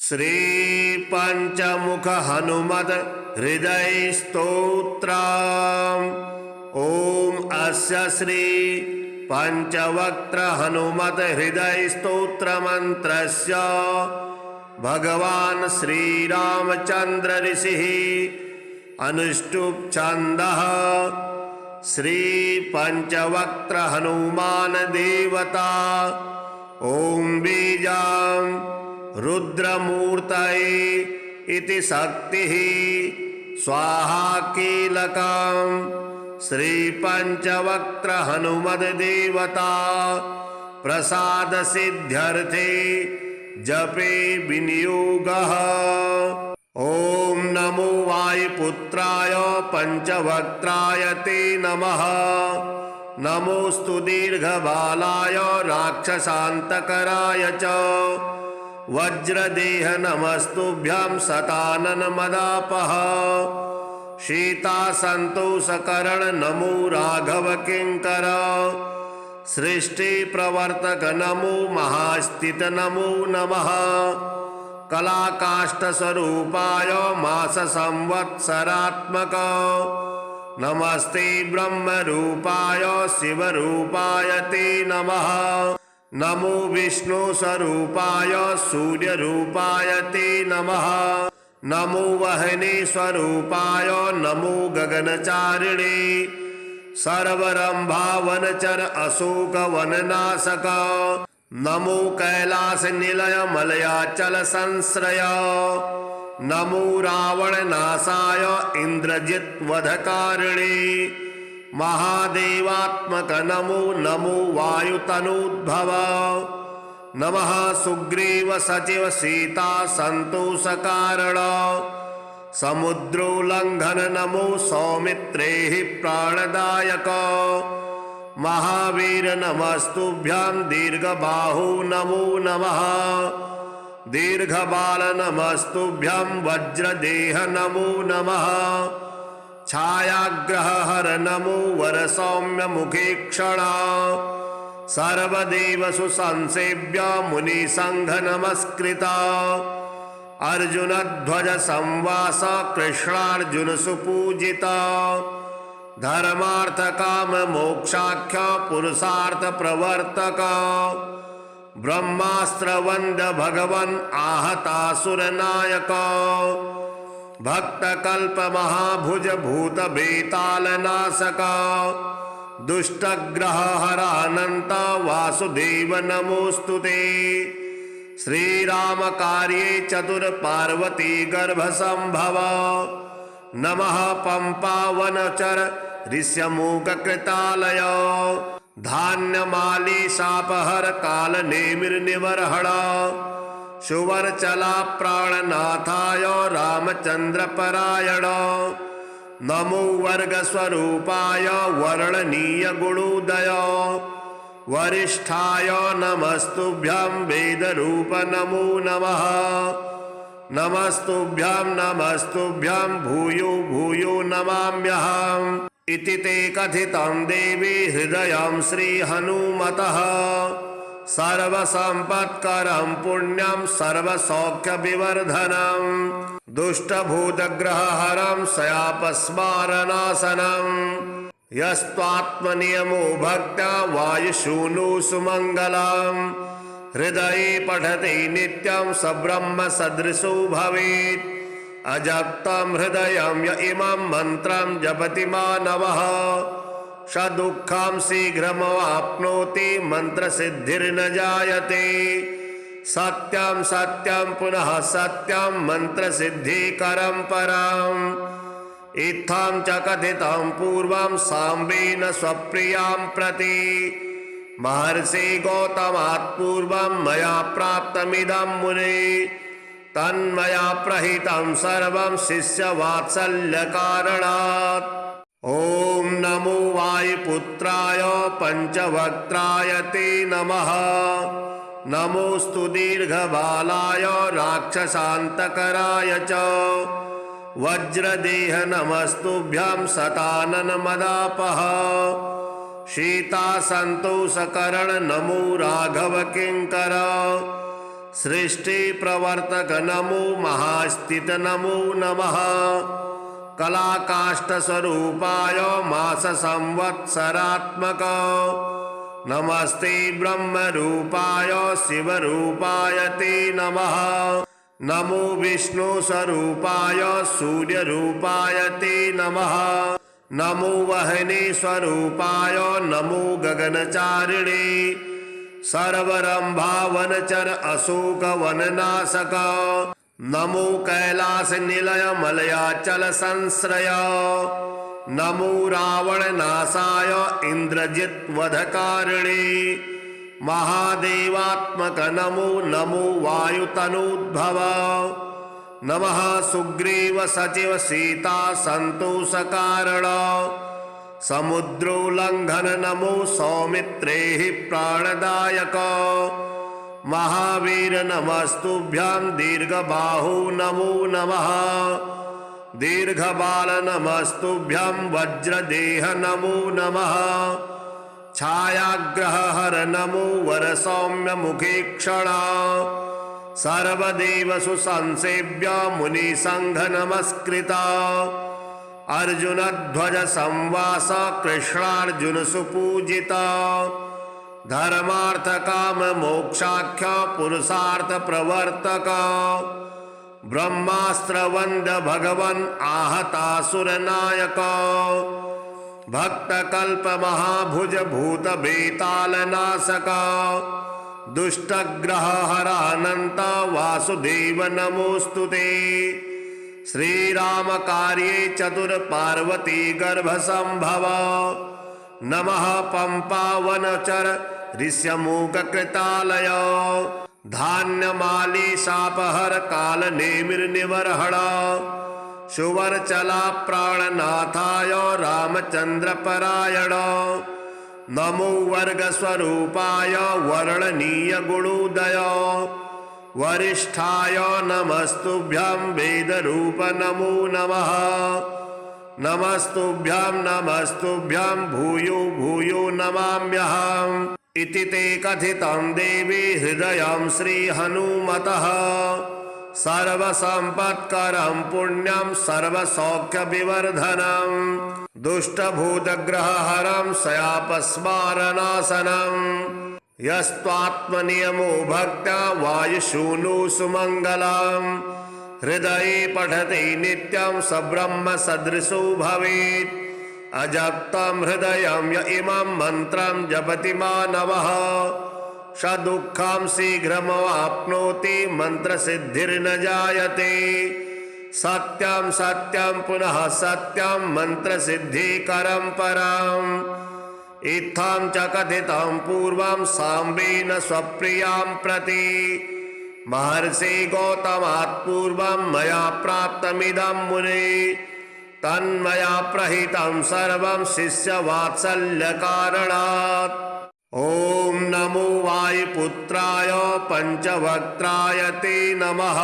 श्री पंचमुख हनुमत हृदय स्तोत्रम्। ओम अस्य श्री पंचवक्त्र हनुमत हृदय स्तोत्र मंत्रस्य भगवान श्री रामचंद्र ऋषिः अनुष्टुप् छन्दः। श्री पंचवक्त्र हनुमान देवता ओम बीजां रुद्रमूर्तये इति शक्तिः स्वाहा कीलकम्। श्री पंचवक्त्र हनुमद देवता प्रसाद सिद्ध्यर्थे जपे विनियोगः। ओम नमो वायुपुत्राय पंचवक्त्राय ते नमः। नमोस्तु दीर्घबालाय राक्षसान्तकराय च। वज्रदेह नमस्तुभ्यं शतानन मदापः। सीतासन्तोषकरण नमो राघव किंकर। सृष्टि प्रवर्तक नमो महास्थित नमो नमः। कलाकाष्ठ स्वरूपाय मास संवत्सरात्मक। नमस्ते ब्रह्म रूपाय शिव रूपाय ते नमः। नमो विष्णु स्वरूपाय सूर्य रूपाय ते नमः। नमो वहने स्वरूपाय नमो गगनचारिणे। सर्वरंभावनचर अशोक वननाशक। नमो कैलास निलय मलयाचल संश्रय। नमो रावण नाशाय इंद्रजित वधकारिणे। महादेवात्मक नमो नमो वायुतनोद्भव। नमः सुग्रीव सचिव सीता संतोषकारण। समुद्रोल्लंघन नमो सौमित्रेः प्राणदायक। महावीर नमस्तुभ्यं दीर्घबाहु नमो नमः। दीर्घबाल नमस्तुभ्यं वज्रदेह नमो नमः। छायाग्रहहर नमो वरसौम्य मुखेक्षण। सर्वदेवसु संसेव्य मुनिसंघ नमस्कृता। अर्जुन ध्वज संवास कृष्णार्जुन सुपूजिता। धर्मार्थ काम मोक्षाख्य पुरुषार्थ प्रवर्तक। ब्रह्मास्त्र वंद भगवन् आहतासुर नायक। भक्त कल्प महाभुज भूत बेताल नाशक। दुष्ट ग्रह हरानंत वासुदेव नमोस्तुते। श्री राम कार्ये चतुर पार्वती गर्भ संभव। नमः पंपावनचर ऋष्यमूक कृतालय। धान्यमाली शापहर काल नेमिर निवर्हण। सुवर्चला प्राणनाथाय रामचंद्र परायण। नमो वर्ग स्वरूपाय वर्णनीय गुणोदय। वरिष्ठाय नमस्तुभ्यं वेद रूप नमो नमः। नमस्तुभ्यं भूयो भूयो नमाम्यहम्। इति ते कथितं देवी हृदयं श्री हनुमतः। सर्वसंपत्करं पुण्यं सर्वसौख्यविवर्धनं। दुष्टभूतग्रहहरं शयापस्मारनाशनं। यस्त्वात्मनियमो भक्त्या वायुशूनो सुमङ्गलं। हृदये पठते नित्यं स ब्रह्म सदृशो भवेत्। अजक्तं हृदयं य इमं मन्त्रं जपति मानवः स दुःखं शीघ्रमवाप्नोति मंत्र सिद्धिर्न जायते। सत्यं सत्यं पुनः सत्यं मंत्र सिद्धिकरं परम्। इत्थं च कथितं पूर्वं साम्बेन स्वप्रियां प्रति। महर्षि गौतमात् पूर्वं मया प्राप्तमिदं मुने। तन्मया प्रहितं सर्वं शिष्यवात्सल्य कारणात्। ओम नमो वायुपुत्राय पंचवक्त्राय ते नमः। नमोस्तु दीर्घबालाय राक्षसान्तकराय च। वज्रदेह नमस्तुभ्यं शतानन मदापः। सीता संतोषकरण नमो राघव किंकर। सृष्टि प्रवर्तक नमो महास्थित नमो नमः कलाकाष्ठ स्वरूपाय मास संवत्सरात्मक नमस्ते ब्रह्म रूपाय शिव रूपाय ते नमः नमो विष्णु स्वरूपाय सूर्य रूपाय ते नमः नमो वहने स्वरूपाय नमो गगनचारिणे सर्वरंभा वनचर अशोक वननाशक नमो कैलास निलय मलयाचल संश्रय नमो रावण नाशाय इंद्रजित वधकारिणे महादेवात्मक नमो नमो वायुतनोद्भव नमः सुग्रीव सचिव सीता संतोष कारण समुद्रोल्लंघन नमो सौमित्रे प्राणदायक महावीर नमस्तुभ्यां दीर्घबाहु नमो नमः दीर्घबाल नमस्तुभ्यां वज्रदेह नमो नमः छायाग्रहहर नमो वरसौम्य मुखे क्षण सर्वदेवसु संसेव्य मुनिसंघ नमस्कृता अर्जुन ध्वज संवास कृष्णार्जुन सुपूजिता धर्मार्थ काम मोक्षाख्य पुरुषार्थ प्रवर्तक ब्रह्मास्त्र वंद भगवन आहतासुर नायक भक्त कल्प महाभुज भूत बेताल नाशक दुष्ट ग्रह हरानंत वासुदेव नमोस्तुते श्रीराम कार्ये चतुर पार्वती गर्भ संभव नमः पंपावनचर ऋष्यमूक कृतालय धान्यमाली शापहर काल नेमिर निवर्हण सुवर्चला प्राणनाथाय रामचंद्र परायण नमो वर्ग स्वरूपाय वर्णनीय गुणोदय वरिष्ठाय नमस्तुभ्यां वेद रूप नमो नमः नमस्तुभ्यां भूयो भूयो नमाम्यहम् इति ते कथितं देवी हृदयं श्री हनुमतः सर्वसंपत्करं पुण्यं सर्वसौख्यविवर्धनं दुष्टभूतग्रहहरं शयापस्मारनाशनं यस्त्वात्मनियमो भक्त्या वायुशूनो सुमङ्गलम् हृदये पठते नित्यं स ब्रह्म सदृशो भवेत् अजप्तं हृदयं य इमं मन्त्रं जपति मानवः स दुःखं शीघ्रमवाप्नोति मंत्रसिद्धिर्न जायते सत्यं सत्यं पुनः सत्यं मंत्रसिद्धिकरं परम् इत्थं च कथितं पूर्वं साम्बेन स्वप्रियां प्रति महर्षि गौतमात् पूर्वं मया प्राप्तमिदं मुने तन्मया प्रहितं सर्वं शिष्यवात्सल्यकारणात् ओम नमो वायुपुत्राय पंचवक्त्राय ते नमः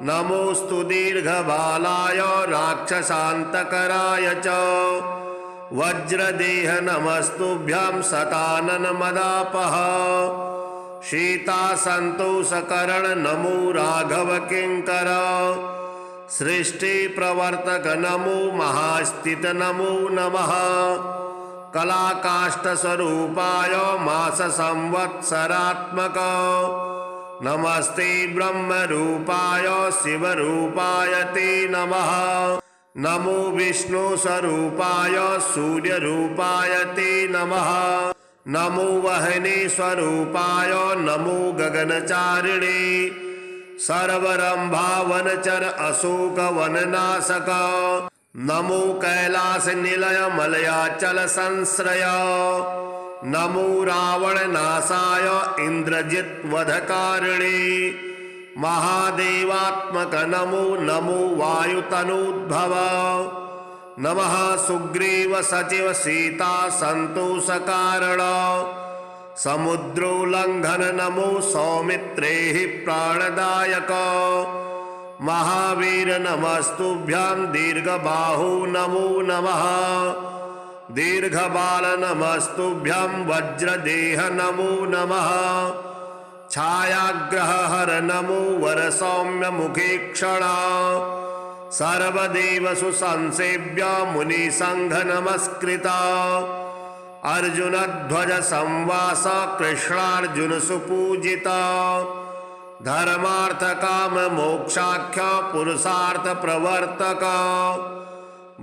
नमोस्तु दीर्घबालाय राक्षसान्तकराय च वज्रदेह नमस्तुभ्यां शतानन मदापः सीतासन्तोषकरण नमो राघव किंकर सृष्टि प्रवर्तक नमो महास्थित नमो नमः कलाकाष्ठ स्वरूपाय मास संवत्सरात्मक नमस्ते ब्रह्म रूपाय शिव रूपाय ते नमः नमो विष्णु स्वरूपाय सूर्य रूपाय ते नमः नमो वहने स्वरूपाय नमो गगनचारिणे सर्वरंभा वनचर अशोक वननाशक नमो कैलास निलय मलयाचल संश्रय नमो रावण नाशाय इंद्रजित वधकारिणे महादेवात्मक नमो नमो वायुतनोद्भव नमः सुग्रीव सचिव सीता संतोष कारण समुद्रोल्लंघन नमो सौमित्रे प्राणदायक महावीर नमस्तुभ्यां दीर्घबाहु नमो नमः दीर्घबाल नमस्तुभ्यां वज्रदेह नमो नमः छायाग्रहहर नमो वरसौम्य मुखे क्षण सर्वदेवसु संसेव्य मुनिसंघ नमस्कृता अर्जुनध्वज संवास कृष्णार्जुन सुपूजिता धर्मार्थ काम मोक्षाख्य पुरुषार्थ प्रवर्तक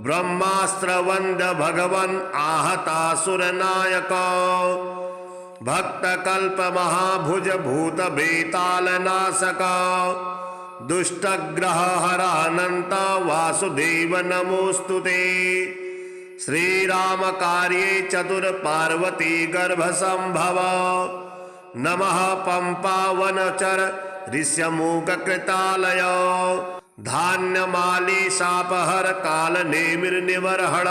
ब्रह्मास्त्र वंद भगवन् आहतासुर नायक भक्त कल्प महाभुज भूत बेताल नाशक दुष्ट ग्रह हरानंत वासुदेव नमोस्तुते श्रीराम कार्ये चतुर पार्वती गर्भ संभव नमः पंपावनचर ऋष्यमूक कृतालय धान्यमाली शापहर काल नेमिर निवर्हण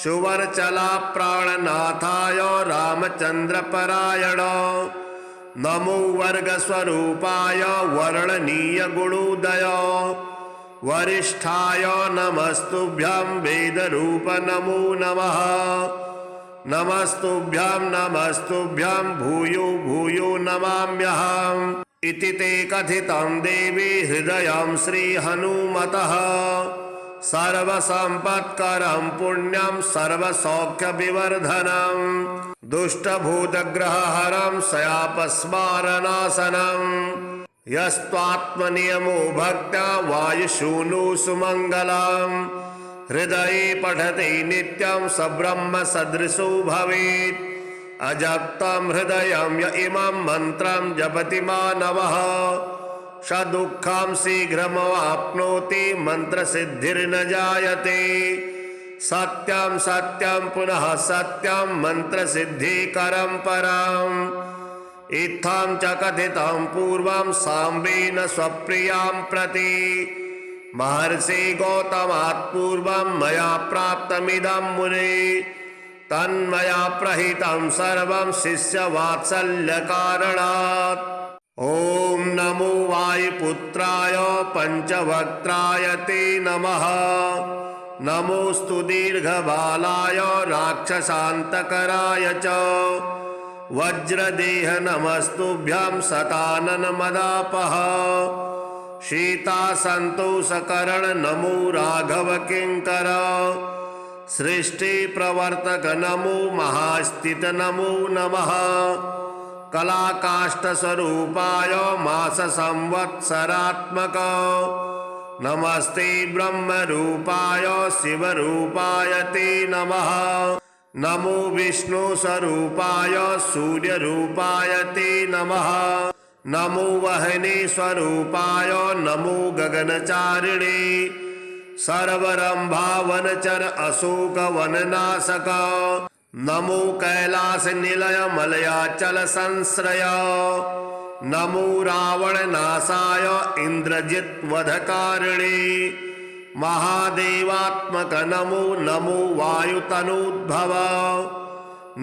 सुवर्चला प्राणनाथाय रामचंद्र परायण नमो वर्ग स्वरूपाय वर्णनीय गुणोदय वरिष्ठाय नमस्तुभ्यं वेद रूप नमो नमः नमस्तुभ्यं भूयो भूयो नमाम्यहम् इति ते कथितं देवी हृदयं श्री हनुमतः सर्वसंपत्करं पुण्यं सर्वसौख्य विवर्धनं दुष्टभूतग्रहहरं शयापस्मारनाशनं यस्त्वात्मनियमो भक्त्या वायुशूनो सुमङ्गलं हृदये पठते नित्यं स ब्रह्म सदृशो भवेत् अजप्तं हृदयं य इमं मन्त्रं जपति मानवः स दुःखं शीघ्रमवाप्नोति मंत्रसिद्धिर्न जायते सत्यं सत्यं पुनः सत्यं मंत्रसिद्धिकरं परम् इत्थं च कथितं पूर्वं साम्बेन स्वप्रियां प्रति महर्षि गौतमात् पूर्वं मया प्राप्तमिदं मुने तन्मया प्रहितं सर्वं शिष्यवात्सल्यकारणात् ओम नमो वायुपुत्राय पंचवक्त्राय ते नमः नमोस्तु दीर्घबालाय राक्षसान्तकराय च वज्रदेह नमस्तुभ्यं शतानन मदापः सीतासन्तोषकरण नमो राघव किंकर सृष्टि प्रवर्तक नमो महास्थित नमो नमः कलाकाष्ठ स्वरूपाय मास संवत्सरात्मक नमस्ते ब्रह्म रूपाय शिव रूपाय ते नमः नमो विष्णु स्वरूपाय सूर्य रूपाय ते नमः नमो वहने स्वरूपाय नमो गगनचारिणे सर्वरंभावनचर अशोक वननाशक नमो कैलास निलय मलयाचल संश्रय नमो रावण नाशाय इंद्रजित वधकारिणे महादेवात्मक नमो नमो वायुतनोद्भव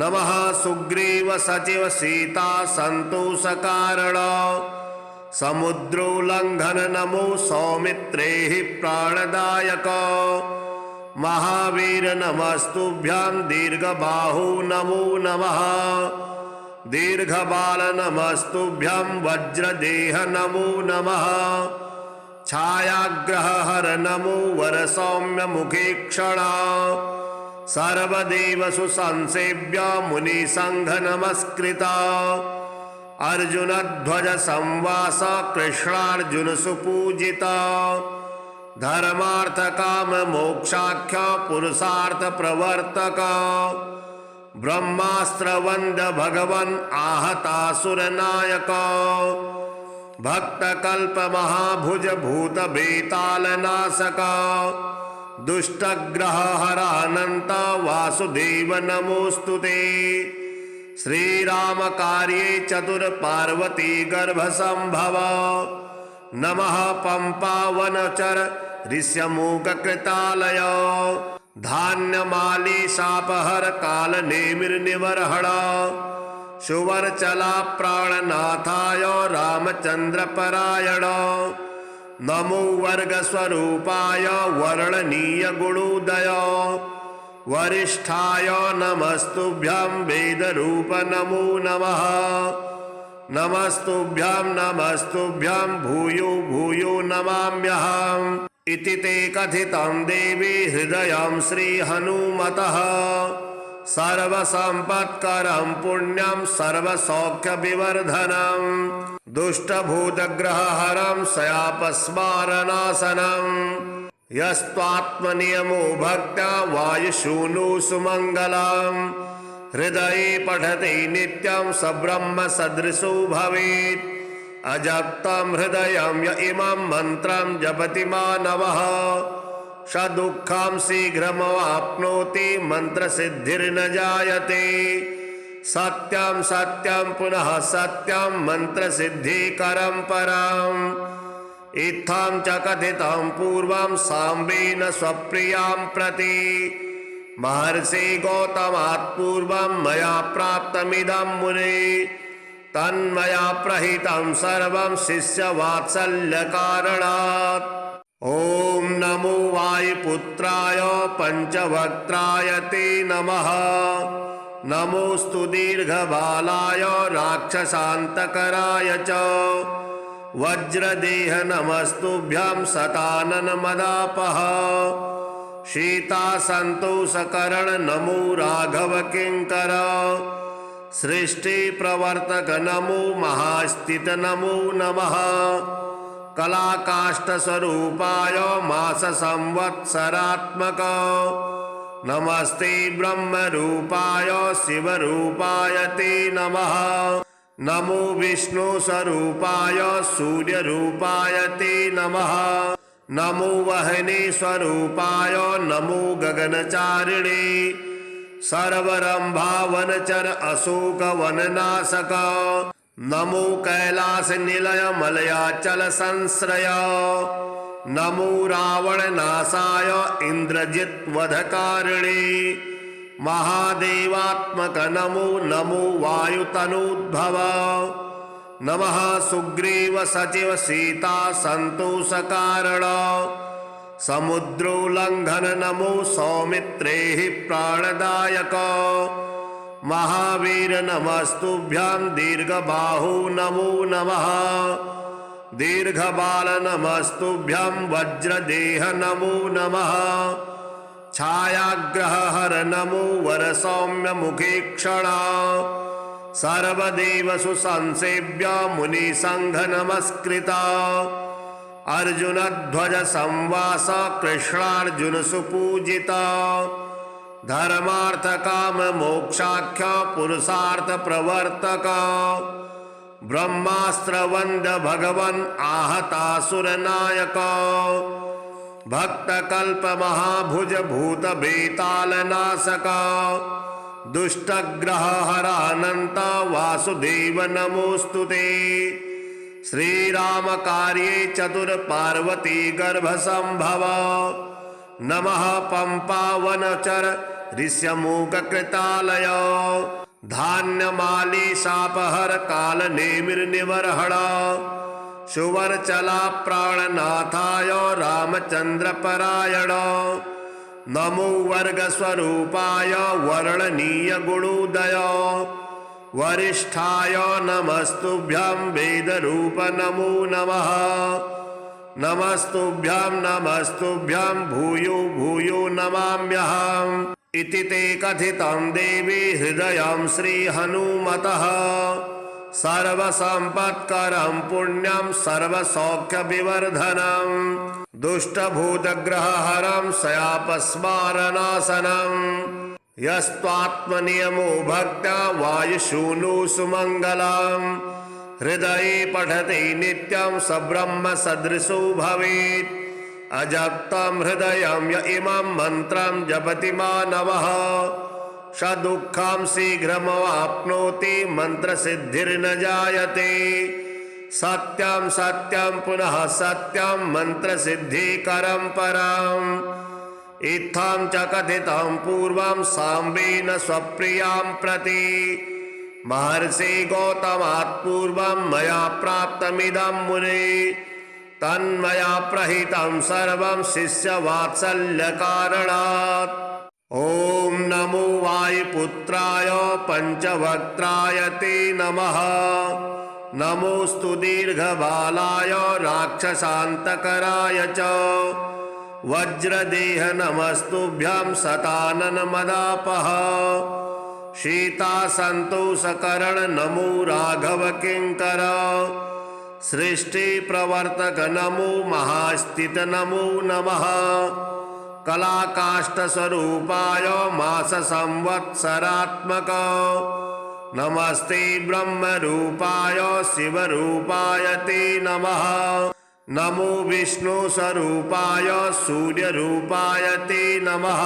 नमः सुग्रीव सचिव सीता संतोष कारण समुद्रोल्लंघन नमो सौमित्रे प्राणदायक महावीर नमस्तुभ्यं दीर्घबाहु नमो नमः दीर्घबाल नमस्तुभ्यं वज्रदेह नमो नमः छायाग्रहहर नमो वरसौम्य मुखे क्षण सर्वदेवसु संसेव्य मुनिसंघ नमस्कृता अर्जुनध्वज संवास कृष्णार्जुन सुपूजिता धर्मार्थ काम मोक्षाख्य पुरुषार्थ प्रवर्तक ब्रह्मास्त्र वंद भगवन् आहतासुर नायक भक्त कल्प महाभुज भूत बेताल नाशक दुष्ट ग्रह हरानंत वासुदेव नमोस्तुते श्रीराम कार्ये चतुर पार्वती गर्भ संभव नमः पंपावनचर ऋष्यमूक कृतालय धान्यमाली शापहर काल नेमिर निवर्हण सुवर्चला प्राणनाथाय रामचंद्र परायण नमो वर्ग स्वरूपाय वर्णनीय गुणोदय वरिष्ठाय नमस्तुभ्यं वेद रूप नमो नमः नमस्तुभ्यां नमस्तुभ्यां भूयो भूयो नमाम्यहम् इति ते कथितं देवी हृदयं श्रीहनुमतः सर्वसम्पत्करं पुण्यं सर्वसौख्यविवर्धनं दुष्टभूतग्रहहरं शयापस्मारनाशनं यस्त्वात्मनियमो भक्त्या वायुशूनो सुमङ्गलं हृदये पठति नित्यं स ब्रह्मसदृशो भवेत् अजप्तं हृदयं य इमं मन्त्रं जपति मानवः स दुःखं शीघ्रमवाप्नोति मन्त्रसिद्धिर्न जायते सत्यं सत्यं पुनः सत्यं मन्त्रसिद्धिकरं परम् इत्थं च कथितं पूर्वं साम्बेन स्वप्रियां प्रति महर्षि गौतमात् पूर्वं मया प्राप्तमिदं मुने तन्मया प्रहितं सर्वं शिष्यवात्सल्यकारणात् ॐ नमो वायुपुत्राय पंचवक्त्राय ते नमः नमोस्तु दीर्घबालाय राक्षसान्तकराय च वज्रदेह नमस्तुभ्यं शताननमदापः शीतासन्तोषकरण नमो राघव किङ्कर सृष्टि प्रवर्तक नमो महास्थित नमो नमः कलाकाष्ठस्वरूपाय मास संवत्सरात्मक नमस्ते ब्रह्मरूपाय शिवरूपाय ते नमः नमो विष्णुस्वरूपाय सूर्यरूपाय ते नमः नमो वह्नि स्वरूपाय नमो गगनचारिणे सर्वरंभावनचर अशोकवननाशक नमो कैलास निलय मलयाचल संश्रय नमो रावणनाशाय इंद्रजित वधकारिणे महादेवात्मक नमो नमो वायुतनोद्भव नमः सुग्रीव सचिव सीता संतोषकारण समुद्रोल्लंघन नमो सौमित्रेः प्राणदायक महावीर नमस्तुभ्यां दीर्घबाहु नमो नमः दीर्घबाल नमस्तुभ्यां वज्रदेह नमो नमः छायाग्रहहर नमो वरसौम्य मुखेक्षण सर्वदेवसु संसेव्य मुनिसंघ नमस्कृता अर्जुन ध्वज संवास कृष्णार्जुन सुपूजिता धर्मार्थ काम मोक्षाख्य पुरुषार्थ प्रवर्तक ब्रह्मास्त्र वंद भगवन आहतासुर नायक भक्त कल्प महाभुज भूत बेताल नाशक दुष्ट ग्रह हरानंत वासुदेव नमोस्तुते श्रीराम कार्ये चतुर पार्वती गर्भ संभव नमः पंपावनचर ऋष्यमूक कृतालय धान्यमाली शापहर काल नेमिर्निवर्हण सुवर्चला प्राणनाथाय रामचंद्र परायण नमो वर्ग स्वरूपाय वर्णनीय गुणोदय वरिष्ठाय नमस्तुभ्यं वेद रूप नमो नमः नमस्तुभ्यं भूयो भूयो नमाम्यहम् इति ते कथितं देवी हृदयं श्रीहनुमतः सर्वसम्पत्करं पुण्यं सर्वसौख्यविवर्धनं दुष्टभूतग्रहहरं शयापस्मारनाशनं यस्त्वात्मनियमो भक्त्या वायुशूनो सुमङ्गलं हृदये पठति नित्यं स ब्रह्मसदृशो भवेत् अजप्तं हृदयं य इमं मन्त्रं जपति मानवः स दुःखं शीघ्रमवाप्नोति मन्त्रसिद्धिर्न जायते सत्यं सत्यं पुनः सत्यं मन्त्रसिद्धिकरं परम् इत्थं च कथितं पूर्वं साम्बेन स्वप्रियां प्रति महर्षि गौतमात् पूर्वं मया प्राप्तमिदं मुने तन्मया प्रहितं सर्वं शिष्यवात्सल्यकारणात् ॐ नमो वायुपुत्राय पंचवक्त्राय ते नमः नमोऽस्तु दीर्घबालाय राक्षसान्तकराय च वज्रदेह नमस्तुभ्यं शताननमदापः शीतासन्तोषकरण नमो राघव किङ्कर सृष्टिप्रवर्तक नमो महास्थित नमो नमः कलाकाष्ठस्वरूपाय माससंवत्सरात्मक नमस्ते ब्रह्मरूपाय शिवरूपाय ते नमः नमो विष्णुस्वरूपाय सूर्यरूपाय ते नमः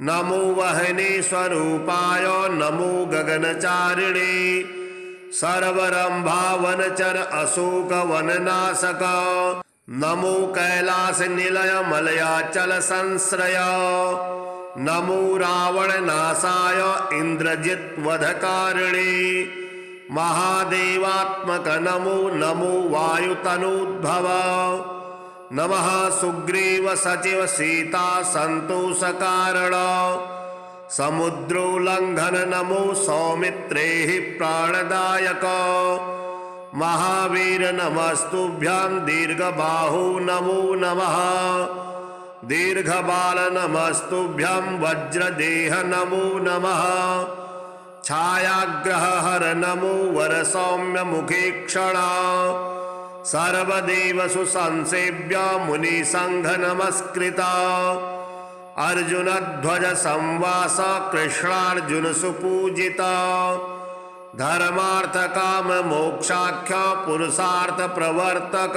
नमो वह्निस्वरूपाय नमो गगनचारिणे सर्वरंभावनचर अशोकवननाशक नमो कैलासनिलय मलयाचल संश्रय नमो रावणनाशाय इन्द्रजित्वधकारिणे महादेवात्मक नमो नमो वायुतनूद्भव नमः सुग्रीव सचिव सीता संतोषकारण समुद्रोल्लंघन नमो सौमित्रेः प्राणदायक महावीर नमस्तुभ्यं दीर्घबाहु नमो नमः दीर्घबाल नमस्तुभ्यं वज्रदेह नमो नमः छायाग्रहहर नमो वरसौम्य मुखेक्षण सर्वदेवसु संसेव्य मुनिसंघ नमस्कृता अर्जुन ध्वज संवास कृष्णार्जुन सुपूजिता धर्मार्थ काम मोक्षाख्य पुरुषार्थ प्रवर्तक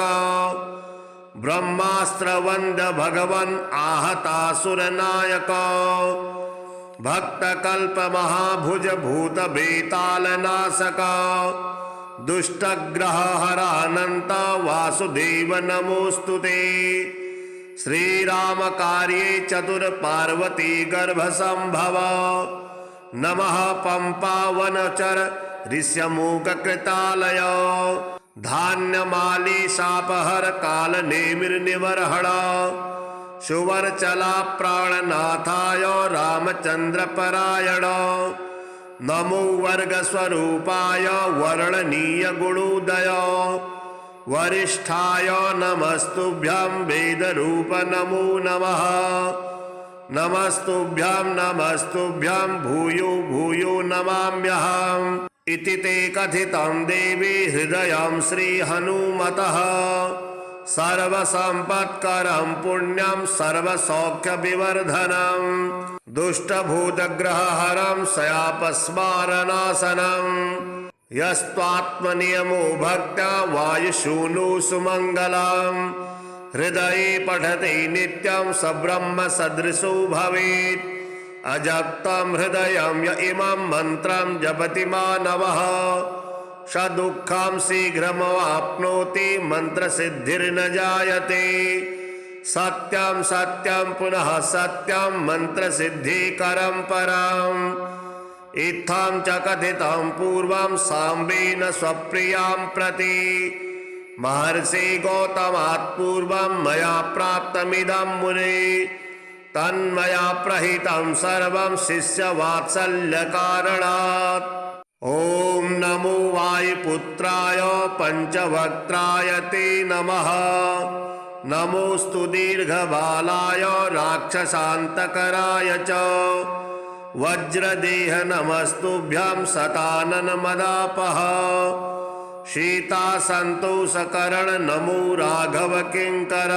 ब्रह्मास्त्र वंद भगवन आहतासुर नायक भक्त कल्प महाभुज भूत बेताल नाशक दुष्टग्रह हरानंत वासुदेव नमोस्तुते श्रीराम कार्ये चतुर पार्वती गर्भ संभव नमः पंपावनचर ऋष्यमूक कृतालय धान्यमाली शापहर काल नेमिर्निवर्हण सुवर्चला प्राणनाथाय रामचंद्र परायण नमो वर्ग स्वरूपाय वर्णनीय गुणोदय वरिष्ठाय नमस्तुभ्यं वेदरूप नमो नमः नमस्तुभ्यं भूयो भूयो नमाम्यहम् इति ते कथितं देवी हृदयं श्रीहनुमतः सर्वसम्पत्करं पुण्यं सर्वसौख्यविवर्धनं दुष्टभूतग्रहहरं शयापस्मारनाशनं यस्त्वात्मनियमो भक्त्या वायुशूनो सुमङ्गलं हृदये पठते नित्यं स ब्रह्म सदृशो भवेत् अजक्तं हृदयं य इमं मन्त्रं जपति मानवः स दुःखं शीघ्रमवाप्नोति मंत्रसिद्धिर्न जायते सत्यं सत्यं पुनः सत्यं मंत्रसिद्धिकरं परम् इत्थं च कथितं पूर्वं साम्बेन स्वप्रियां प्रति महर्षि गौतमात् पूर्वं मया प्राप्तमिदं मुने तन्मया प्रहितं सर्वं शिष्यवात्सल्यकारणात् ओम नमो वायुपुत्राय पंचवक्त्राय ते नमः नमोस्तु दीर्घबालाय राक्षसान्तकराय च वज्रदेह नमस्तुभ्यं शताननमदापः शीतासन्तोषकरण नमो राघव किङ्कर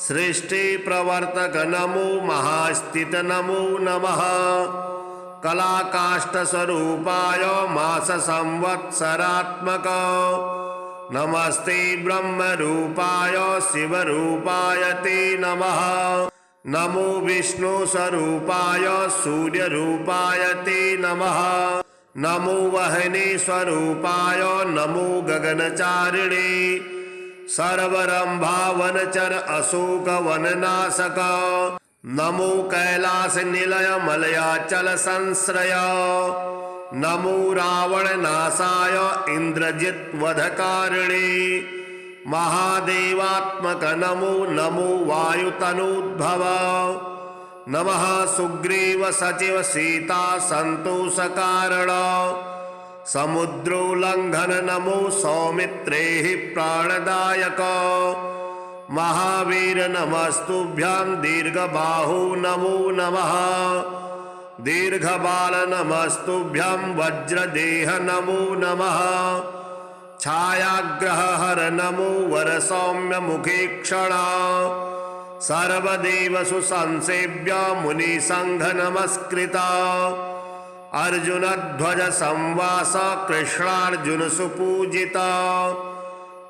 सृष्टिप्रवर्तक नमो महास्थित नमो नमः कलाकाष्ठस्वरूपाय माससंवत्सरात्मक नमस्ते ब्रह्मरूपाय शिवरूपाय ते नमः नमो विष्णुस्वरूपाय सूर्यरूपाय ते नमः नमो वह्निस्वरूपाय नमो गगनचारिणे सर्वरंभावनचर अशोकवननाशक नमो कैलासनिलय मलयाचल संश्रय नमो रावणनाशाय इन्द्रजित्वधकारिणे महादेवात्मक नमो नमो वायुतनूद्भव नमः सुग्रीव सचिव सीता संतोषकारण समुद्रोल्लंघन नमो सौमित्रे प्राणदायक महावीर नमस्तुभ्यां दीर्घबाहु नमो नमः दीर्घबाल नमस्तुभ्यां वज्रदेह नमो नमः छायाग्रहहर नमो वरसौम्य मुखेक्षण सर्वदेवसु संसेव्य मुनिसंघ नमस्कृता अर्जुनध्वज संवास कृष्णार्जुन सुपूजिता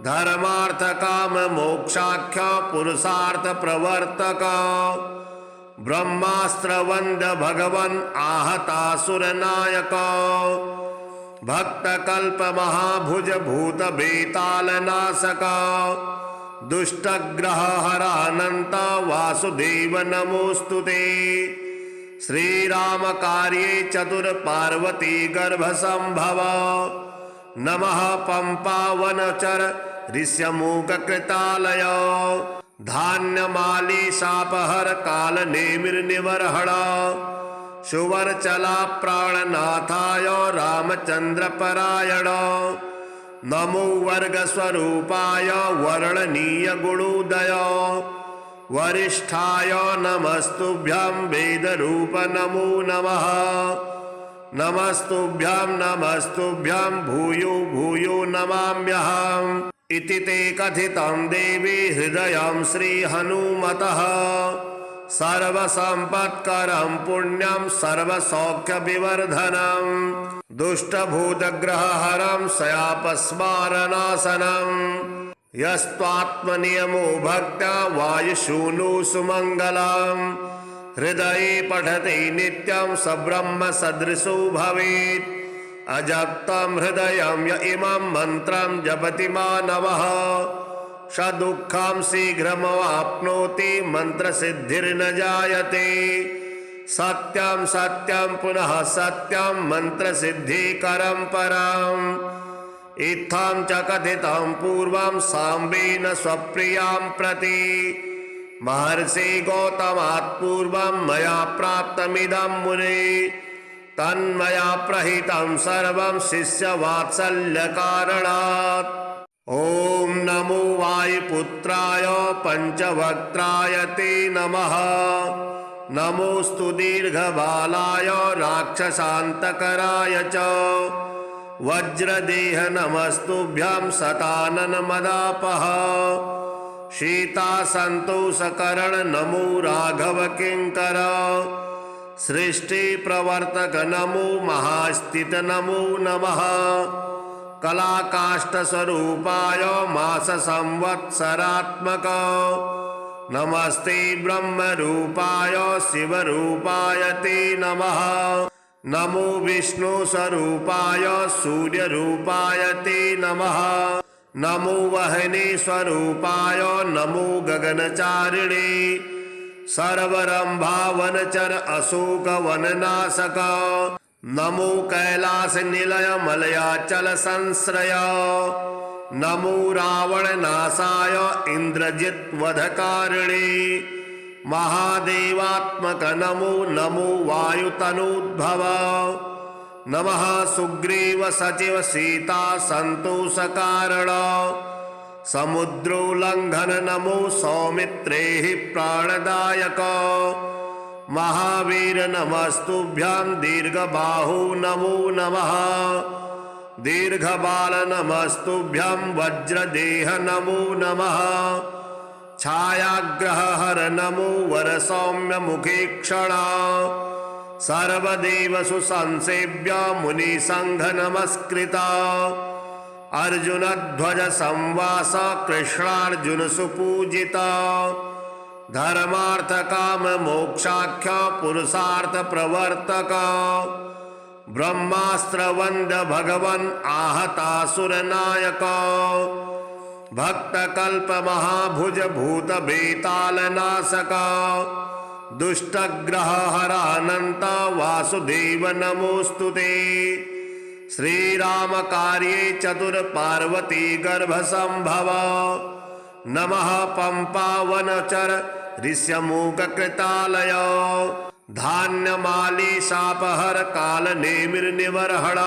धर्मार्थ काम मोक्षाख्य पुरुषार्थ प्रवर्तक ब्रह्मास्त्र वंद भगवन् आहतासुर नायक भक्त कल्प महाभुज भूत बेताल नाशक दुष्ट ग्रह हरानंत वासुदेव नमोस्तुते श्रीराम कार्ये चतुर पार्वती गर्भ संभव नमः पंपावनचर ऋष्यमूक कृतालय धान्यमाली शापहर काल नेमिर्निवर्हण सुवर्चला प्राणनाथाय रामचंद्र परायण नमो वर्ग स्वरूपाय वर्णनीय गुणोदय वरिष्ठाय नमस्तुभ्यां वेद रूप नमो नमः नमस्तुभ्यां भूयो भूयो नमाम्यहम् इति ते कथितं देवी हृदयं श्री हनुमतः सर्वसंपत्करं पुण्यं सर्वसौख्यविवर्धनं दुष्टभूतग्रहहरं शयापस्मारनाशनं यस्त्वात्मनियमो भक्त्या वायुशूनो सुमङ्गलम् हृदये पठते नित्यं स ब्रह्म सदृशो भवेत् अजप्तं हृदयं य इमं मन्त्रं जपति मानवः स दुःखं शीघ्रमवाप्नोति मन्त्रसिद्धिर्न जायते सत्यं सत्यं पुनः सत्यं मन्त्रसिद्धिकरं परम् इत्थं च कथितं पूर्वं साम्बेन स्वप्रियां प्रति महर्षि गौतमात् पूर्वं मया प्राप्तमिदं मुने तन्मया प्रहितं सर्वं शिष्यवात्सल्यकारणात् ॐ नमो वायुपुत्राय पंचवक्त्राय ते नमः नमोस्तु दीर्घबालाय राक्षसान्तकराय च वज्रदेह नमस्तुभ्यां शतानन मदापः शीतासन्तोषकरण नमो राघव किंकर सृष्टि प्रवर्तक नमो महास्थित नमो नमः कलाकाष्ठ स्वरूपाय मास संवत्सरात्मक नमस्ते ब्रह्म रूपाय शिव रूपाय ते नमः नमो विष्णु स्वरूपाय सूर्य रूपाय ते नमः नमो वहने स्वरूपाय नमो गगनचारिणे सर्वरंभावनचर अशोक वननाशक नमो कैलास निलय मलयाचल संश्रय नमो रावण नाशाय इंद्रजित वधकारिणे महादेवात्मक नमो नमो वायुतनोद्भव नमः सुग्रीव सचिव सीता संतोष कारण समुद्रोल्लंघन नमो सौमित्रे प्राणदायक महावीर नमस्तुभ्यां दीर्घबाहु नमो नमः दीर्घबाल नमस्तुभ्यां वज्रदेह नमो नमः छायाग्रहहर नमो वरसौम्य मुखेक्षण सर्वदेवसु संसेव्य मुनिसंघ नमस्कृता अर्जुनध्वज संवास कृष्णार्जुन सुपूजिता धर्मार्थ काम मोक्षाख्य पुरुषार्थ प्रवर्तक ब्रह्मास्त्र वंद भगवन् आहतासुर नायक भक्त कल्प महाभुज भूत बेताल नाशक दुष्ट ग्रह हरानंत वासुदेव नमोस्तुते श्रीराम कार्ये चतुर पार्वती गर्भ संभव नमः पंपावनचर ऋष्यमूक कृतालय धान्यमाली शापहर काल नेमिर्निवर्हण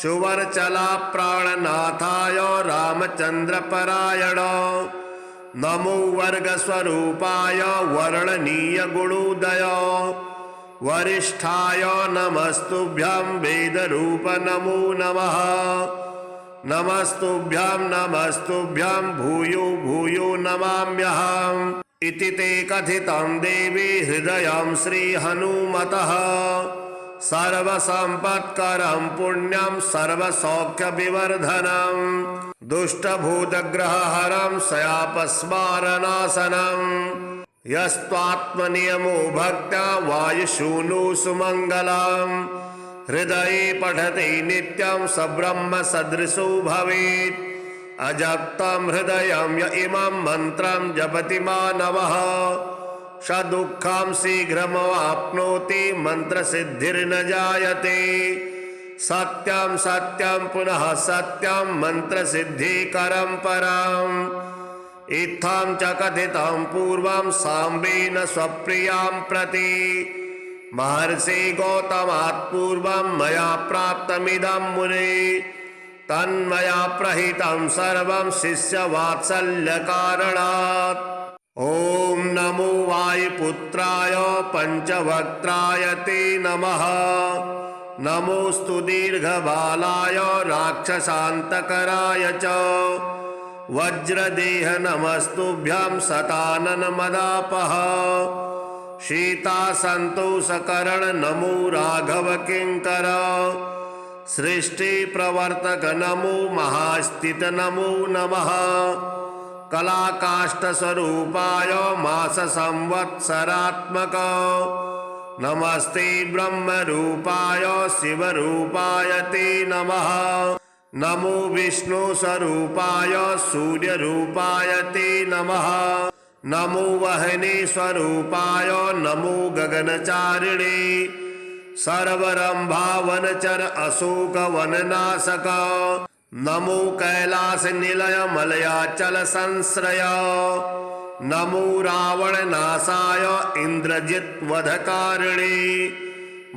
सुवर्चला प्राणनाथाय रामचंद्रपरायण नमो वर्गस्वरूपाय वर्णनीय गुणोदय वरिष्ठाय नमस्तुभ्यं वेदरूप नमो नमः नमस्तुभ्यं भूयो भूयो नमाम्यहम् इति ते कथितं देवी हृदयं श्रीहनुमतः सर्वसम्पत्करं पुण्यं सर्वसौख्यविवर्धनं दुष्टभूतग्रहहरं शयापस्मारनाशनं यस्त्वात्मनियमो भक्त्या वायुशूनो सुमङ्गलम् हृदये पठति नित्यं स ब्रह्म सदृशो भवेत् अजप्तं हृदयं य इमं मन्त्रं जपति मानवः स दुःखं शीघ्रमवाप्नोति मन्त्रसिद्धिर्न जायते सत्यं सत्यं पुनः सत्यं मन्त्रसिद्धिकरं परम् इत्थं च कथितं पूर्वं साम्बेन स्वप्रियां प्रति महर्षि गौतमात् पूर्वं मया प्राप्तमिदं मुने तन्मया प्रहितं सर्वं शिष्यवात्सल्यकारणात् ॐ नमो वायुपुत्राय पञ्चवक्त्राय ते नमः नमोऽस्तु दीर्घबालाय राक्षसान्तकराय च वज्रदेह नमस्तुभ्यं शताननमदापः सीतासन्तोषकरण नमो राघव किङ्कर सृष्टि प्रवर्तक नमो महास्थित नमो नमः कलाकाष्ठस्वरूपाय मास संवत्सरात्मक नमस्ते ब्रह्मरूपाय शिवरूपाय ते नमः नमो विष्णुस्वरूपाय सूर्यरूपाय ते नमः नमो वह्नि स्वरूपाय नमो गगनचारिणे सर्वरंभावनचर अशोक वननाशक नमो कैलास निलय मलयाचल संश्रय नमो रावणनाशाय इंद्रजित वधकारिणे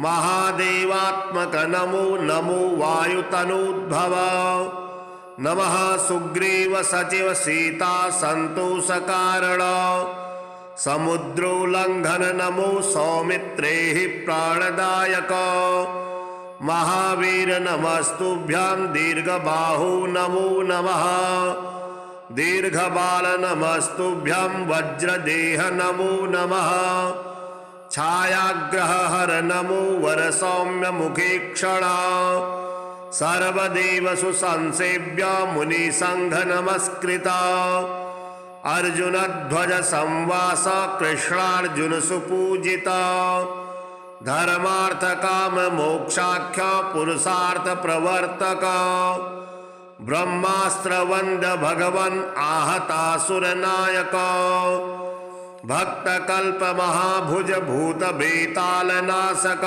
महादेवात्मक नमो नमो वायुतनोद्भव नमः सुग्रीव सचिव सीता संतोषकारण समुद्रोल्लंघन नमो सौमित्रेहि प्राणदायक महावीर नमस्तुभ्यं दीर्घबाहु नमो नमः दीर्घबाल नमस्तुभ्यं वज्रदेह नमो नमः छायाग्रहहर नमो वरसौम्य मुखेक्षण सर्वदेवसु संसेव्य मुनिसंघ नमस्कृता अर्जुन ध्वज संवास कृष्णार्जुन सुपूजिता धर्मार्थ काम मोक्षाख्य पुरुषार्थ प्रवर्तक ब्रह्मास्त्र वंद भगवन् आहतासुर नायक भक्त कल्प महाभुज भूत बेताल नाशक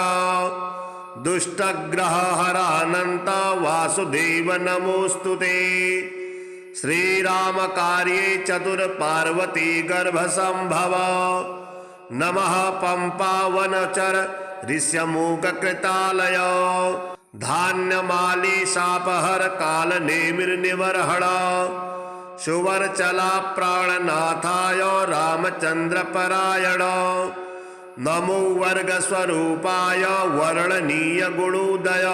दुष्ट ग्रह हरानंत वासुदेव नमोस्तुते श्रीराम कार्ये चतुर पार्वती गर्भ संभव नमः पंपावनचर ऋष्यमूक कृतालय धान्यमाली शापहर काल नेमिर निवर्हण सुवर्चला प्राणनाथाय रामचंद्र परायण नमो वर्ग स्वरूपाय वर्णनीय गुणोदय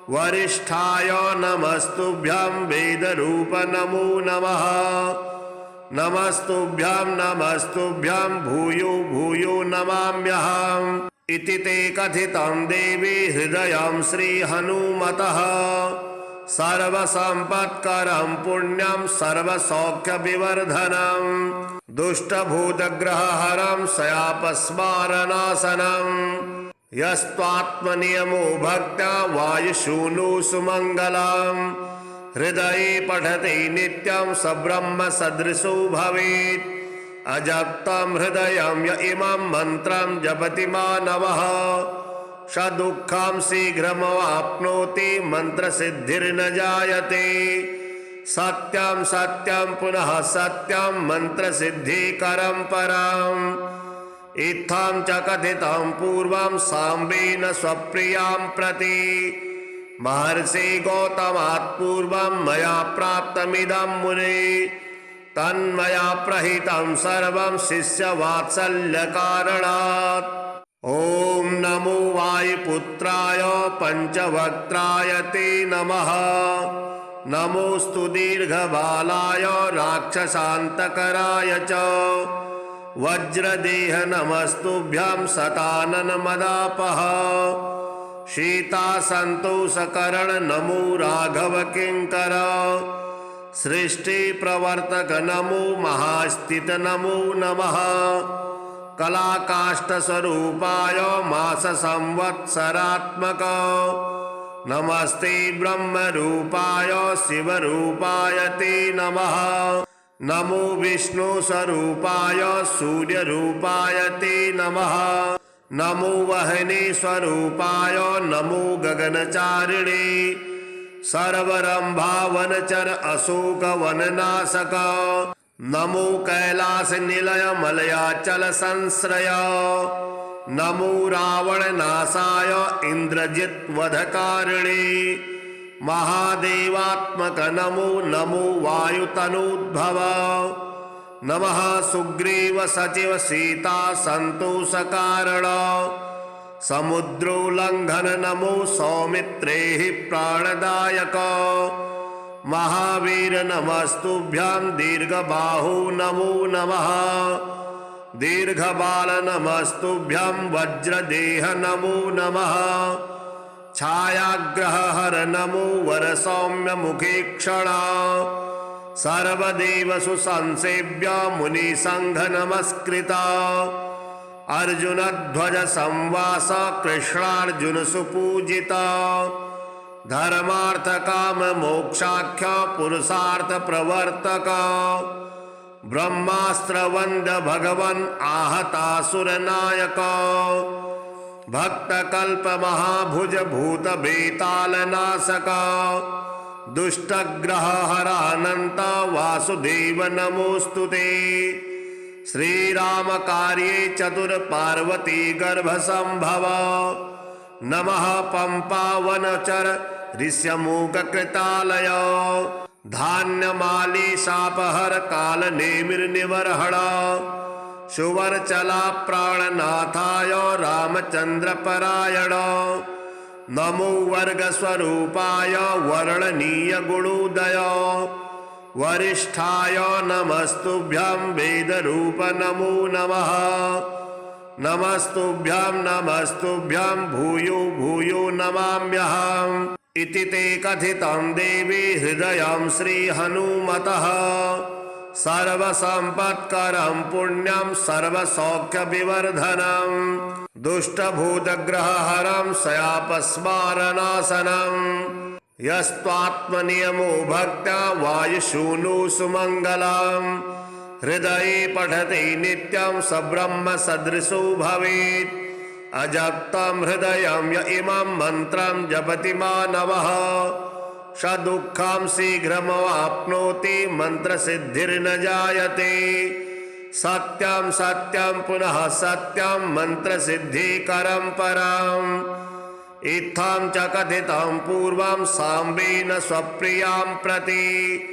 वरिष्ठाय नमस्तुभ्यं वेदरूप नमो नमः नमस्तुभ्यं भूयो भूयो नमाम्यहम् इति ते कथितं देवी हृदयं श्रीहनुमतः सर्वसम्पत्करं पुण्यं सर्वसौख्यविवर्धनं दुष्टभूतग्रहहरं शयापस्मारनाशनं यस्त्वात्मनियमो भक्त्या वायुशूनो सुमङ्गलम् हृदये पठति नित्यं स ब्रह्म सदृशो भवेत् अजप्तं हृदयं य इमं मन्त्रं जपति मानवः स दुःखं शीघ्रमवाप्नोति मन्त्रसिद्धिर्न जायते सत्यं सत्यं पुनः सत्यं मन्त्रसिद्धिकरं परम् इत्थं च कथितं पूर्वं साम्बेन स्वप्रियां प्रति महर्षि गौतमात् पूर्वं मया प्राप्तमिदं मुने तन्मया प्रहितं सर्वं शिष्यवात्सल्यकारणात्। ॐ नमो वायुपुत्राय पञ्चवक्त्राय ते नमः। नमोऽस्तु दीर्घबालाय राक्षसान्तकराय च। वज्रदेह नमस्तुभ्यं शताननमदापः। सीतासन्तोषकरण नमो राघव किङ्कर। सृष्टिप्रवर्तक नमो महास्थित नमो नमः। कलाकाष्ठस्वरूपाय माससंवत्सरात्मक नमस्ते ब्रह्मरूपाय शिवरूपाय ते नमः। नमो विष्णुस्वरूपाय सूर्यरूपाय ते नमः। नमो वह्निस्वरूपाय नमो गगनचारिणे। सर्वरंभावनचर अशोकवननाशक नमो कैलासनिलय मलयाचल संश्रय। नमो रावणनाशाय इन्द्रजित्वधकारिणे। महादेवात्मक नमो नमो वायुतनूद्भव। नमः सुग्रीव सचिव सीता संतोषकारण। समुद्रोल्लंघन नमो सौमित्रेः प्राणदायक। महावीर नमस्तुभ्यं दीर्घबाहु नमो नमः। दीर्घबाल नमस्तुभ्यं वज्रदेह नमो नमः। छायाग्रहहर नमो वरसौम्य मुखेक्षण। सर्वदेवसु संसेव्य मुनिसंघ नमस्कृता। अर्जुन ध्वज संवास कृष्णार्जुन सुपूजिता। धर्मार्थ काम मोक्षाख्य पुरुषार्थ प्रवर्तक। ब्रह्मास्त्र वंद भगवन आहतासुर नायक। भक्त कल्प महाभुज भूत बेताल नाशक। दुष्टग्रह हरानंत वासुदेव नमोस्तुते। श्रीराम कार्ये चतुर पार्वती गर्भ संभव। नमः पंपावनचर ऋष्यमूक कृतालय। धान्यमाली शापहर काल नेमिर्निवर्हण। सुवर्चला प्राणनाथाय रामचंद्र परायण। नमो वर्ग स्वरूपाय वर्णनीय गुणोदय। वरिष्ठाय नमस्तुभ्यं वेदरूप नमो नमः। नमस्तुभ्यं भूयो भूयो नमाम्यहम्। इति ते कथितं देवी हृदयं श्रीहनुमतः। सर्वसम्पत्करं पुण्यं सर्वसौख्यविवर्धनं। दुष्टभूतग्रहहरं शयापस्मारनाशनं। यस्त्वात्मनियमो भक्त्या वायुशूनो सुमङ्गलम्। हृदये पठते नित्यं स ब्रह्म सदृशो भवेत्। अजप्तं हृदयं य इमं मन्त्रं जपति मानवः स दुःखं शीघ्रमवाप्नोति मन्त्रसिद्धिर्न जायते। सत्यं सत्यं पुनः सत्यं मन्त्रसिद्धिकरं परम्। इत्थं च कथितं पूर्वं साम्बेन स्वप्रियां प्रति।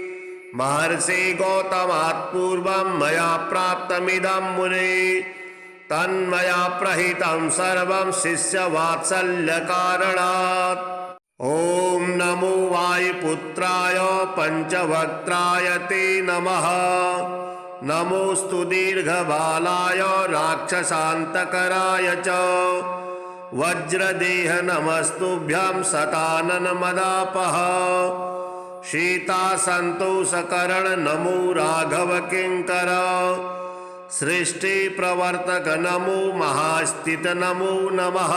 महर्षि गौतमात् पूर्वं मया प्राप्तमिदं मुने तन्मया प्रहितं सर्वं शिष्यवात्सल्यकारणात्। ॐ नमो वायुपुत्राय पञ्चवक्त्राय ते नमः। नमोऽस्तु दीर्घबालाय राक्षसान्तकराय च। वज्रदेह नमस्तुभ्यं शताननमदापः। सीतासन्तोषकरण नमो राघव किङ्कर। सृष्टिप्रवर्तक नमो महास्थित नमो नमः।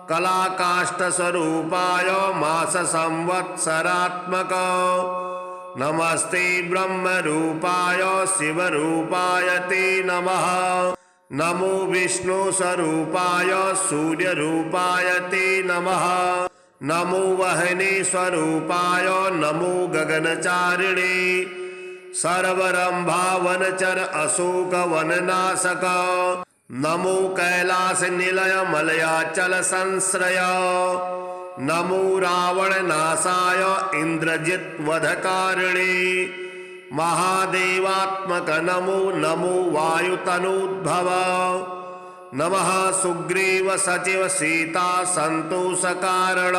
कलाकाष्ठस्वरूपाय माससंवत्सरात्मक नमस्ते ब्रह्मरूपाय शिवरूपाय ते नमः। नमो विष्णुस्वरूपाय सूर्यरूपाय ते नमः। नमो वह्निस्वरूपाय नमो गगनचारिणे। सर्वरंभावनचर अशोकवननाशक नमो कैलासनिलय मलयाचल संश्रय। नमो रावणनाशाय इन्द्रजित्वधकारिणे महादेवात्मक नमो नमो वायुतनूद्भव नमः सुग्रीव सचिव सीता संतोषकारण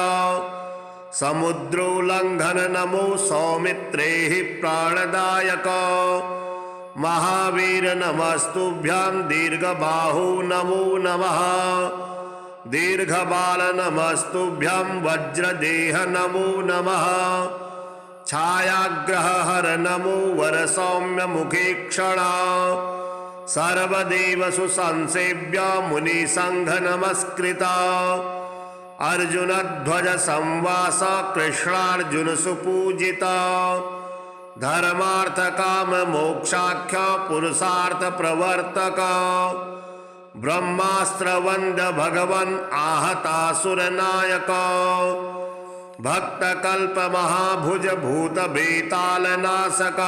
समुद्रोल्लंघन नमो सौमित्रे प्राणदायक महावीर नमस्तुभ्यां दीर्घबाहु नमो नमः दीर्घबाल नमस्तुभ्यां वज्रदेह नमो नमः छायाग्रहहर नमो वरसौम्य मुखेक्षण सर्वदेवसु संसेव्य मुनिसंघ नमस्कृता अर्जुन ध्वज संवास कृष्णार्जुन सुपूजिता धर्मार्थ काम मोक्षाख्य पुरुषार्थ प्रवर्तक ब्रह्मास्त्र वंद भगवन आहतासुर नायक भक्त कल्प महाभुज भूत बेताल नाशक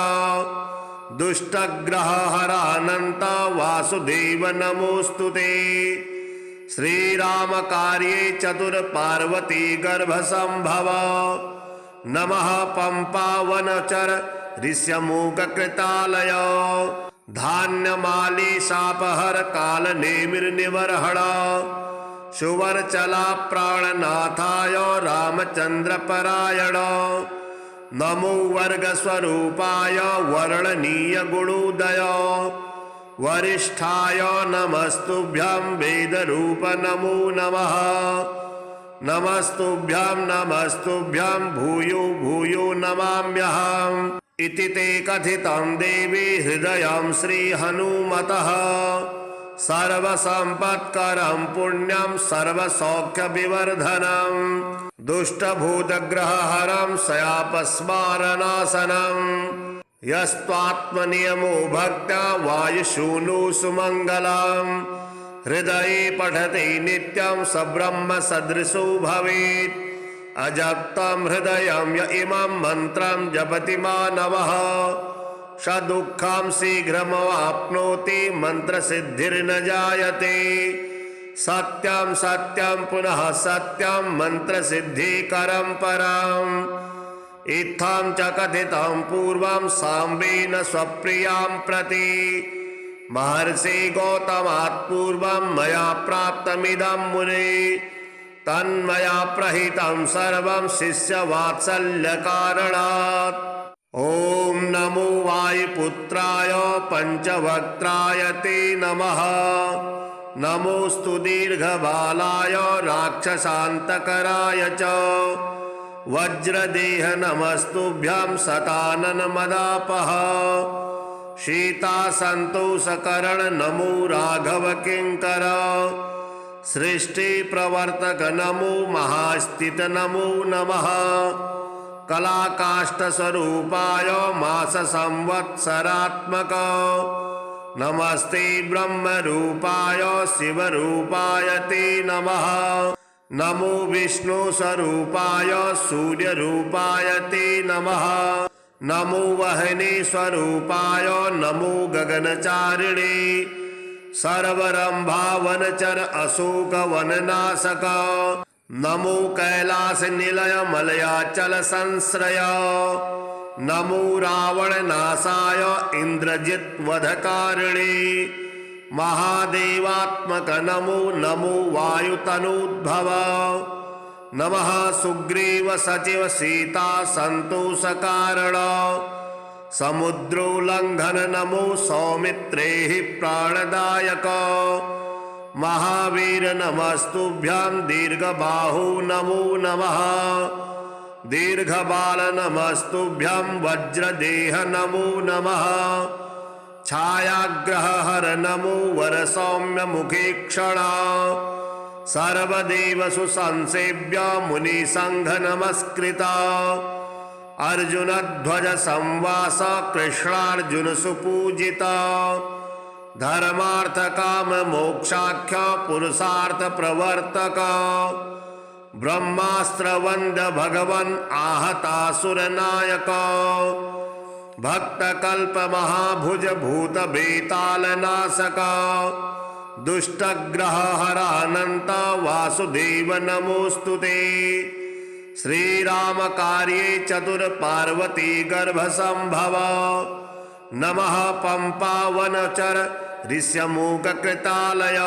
दुष्टग्रह हरानंत वासुदेव नमोस्तुते श्रीराम कार्ये चतुर पार्वती गर्भ संभव नमः पंपावनचर ऋष्यमूक कृतालय धान्यमाली शापहर काल नेमिर्निवर्हण सुवर्चला प्राणनाथाय रामचंद्र परायण नमो वर्ग स्वरूपाय वर्णनीय गुणोदय वरिष्ठाय नमस्तुभ्यां वेद रूप नमो नमः नमस्तुभ्यां भूयो भूयो नमाम्यहम् इति ते कथितं देवी हृदयं श्री हनुमतः सर्वसंपत्करं पुण्यं सर्वसौख्यविवर्धनं दुष्टभूतग्रहहरं शयापस्मारनाशनं यस्त्वात्मनियमो भक्त्या वायुशूनो सुमङ्गलं हृदये पठते नित्यं स ब्रह्म सदृशो भवेत् अजक्तं हृदयं य इमं मन्त्रं जपति मानवः स दुःखं शीघ्रमवाप्नोति मंत्रसिद्धिर्न जायते सत्यं सत्यं पुनः सत्यं मंत्रसिद्धिकरं परम् इत्थं च कथितं पूर्वं साम्बेन स्वप्रियां प्रति महर्षि गौतमात् पूर्वं मया प्राप्तमिदं मुने तन्मया प्रहितं सर्वं शिष्यवात्सल्यकारणात् ओम नमो वायुपुत्राय पंचवक्त्राय ते नमः नमोस्तु दीर्घबालाय राक्षसान्तकराय च वज्रदेह नमस्तुभ्यां शतानन मदापः सीतासन्तोषकरण नमो राघव किंकर सृष्टि प्रवर्तक नमो महास्थित नमो नमः कलाकाष्ठ स्वरूपाय मास संवत्सरात्मक नमस्ते ब्रह्म रूपाय शिव रूपाय ते नमः नमो विष्णु स्वरूपाय सूर्य रूपाय ते नमः नमो वहने स्वरूपाय नमो गगनचारिणे सर्वरंभावनचर अशोक वननाशक नमो कैलास निलय मलयाचल संश्रय नमो रावणनाशाय इन्द्रजित्वधकारिणे महादेवात्मक नमो नमो वायुतनूद्भव नमः सुग्रीव सचिव सीता संतोषकारण समुद्रोल्लंघन नमो सौमित्रे प्राणदायक महावीर नमस्तुभ्यां दीर्घबाहु नमो नमः दीर्घबाल नमस्तुभ्यां वज्रदेह नमो नमः छायाग्रहहर नमो वरसौम्य मुखेक्षण सर्वदेवसु संसेव्य मुनिसंघ नमस्कृता अर्जुन ध्वज संवास कृष्णार्जुन सुपूजिता धर्मार्थ काम मोक्षाख्य पुरुषार्थ प्रवर्तक ब्रह्मास्त्र वंद भगवन आहतासुर नायक भक्त कल्प महाभुज भूत बेताल नाशक दुष्टग्रह हरानंत वासुदेव नमोस्तुते। श्रीरामकार्ये चतुर्पार्वती गर्भसंभव नमः पंपावनचर ऋष्यमूककृतालय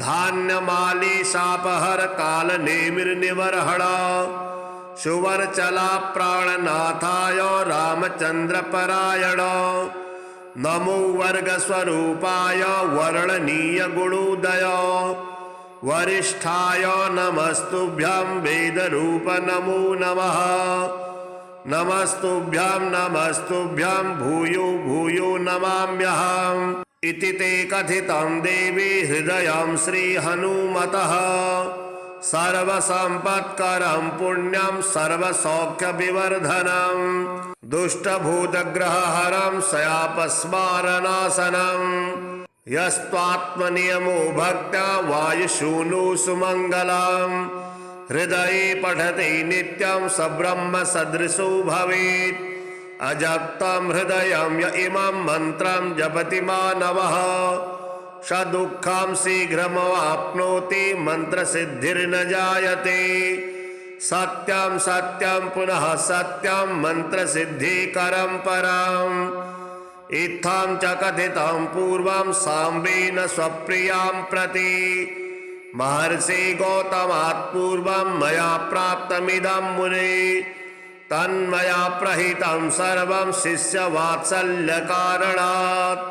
धान्यमाली शापहर काल नेमिर्निवर्हण सुवर्चला प्राणनाथाय रामचंद्र परायण नमो वर्गस्वरूपाय वर्णनीय गुणोदय वरिष्ठाय नमस्तुभ्यं वेदरूप नमो नमः नमस्तुभ्यं भूयो भूयो नमाम्यहम् इति ते कथितं देवी हृदयं श्रीहनुमतः सर्वसम्पत्करं पुण्यं सर्वसौख्यविवर्धनं दुष्टभूतग्रहहरं शयापस्मारनाशनं यस्त्वात्मनियमो भक्त्या वायुशूनो सुमङ्गलम् हृदये पठते नित्यं सब्रह्म सदृशो भवेत् अजप्तं हृदयं य इमं मन्त्रं जपति मानवः स दुःखं शीघ्रमवाप्नोति मन्त्रसिद्धिर्न जायते सत्यं सत्यं पुनः सत्यं मन्त्रसिद्धिकरं परम् इत्थं च कथितं पूर्वं साम्बेन स्वप्रियां प्रति महर्षि गौतमात् पूर्वं मया प्राप्तमिदं मुने तन्मया प्रहितं सर्वं शिष्यवात्सल्यकारणात्